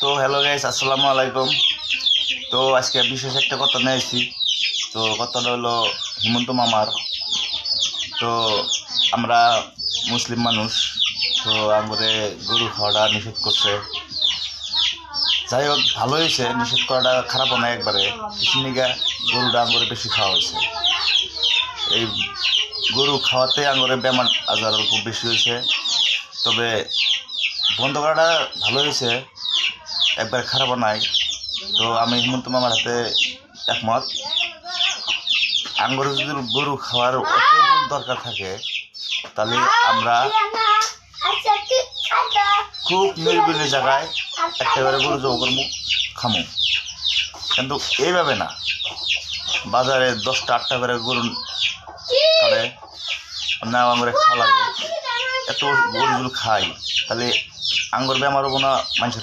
তো hello guys, আসসালামু আলাইকুম। তো আজকে বিশেষ একটা কথা নিয়েছি। তো কথাটা হলো হিমন্ত মামার। তো আমরা মুসলিম মানুষ, তো আমাদের গরু খাওয়াটা নিষেধ করছে। যাই হোক, ভালো হয়েছে, নিষেধ করাটা খারাপও না একবারে। কৃষিনিকা গরুটা আঙ্গরে বেশি খাওয়া হয়েছে। এই গরু খাওয়াতে আঙ্গরে বেমার আজার খুব বেশি হয়েছে। তবে বন্ধ করাটা ভালো হয়েছে, একবার খারাপও নাই। তো আমি হিমন্ত মামার হাতে একমত। আঙ্গুর যদি গরু খাওয়ার অত্যন্ত দরকার থাকে, তাহলে আমরা খুব নিরিবিলি জায়গায় একেবারে গরু জব করবো, খামো। কিন্তু এইভাবে না, বাজারে 10টা 8টা করে গরু কাটে না, আঙ্গুরে খাওয়া লাগে। এত গরু যদি খাই, তাহলে আঙ্গুর বেমার হবো না মানুষের।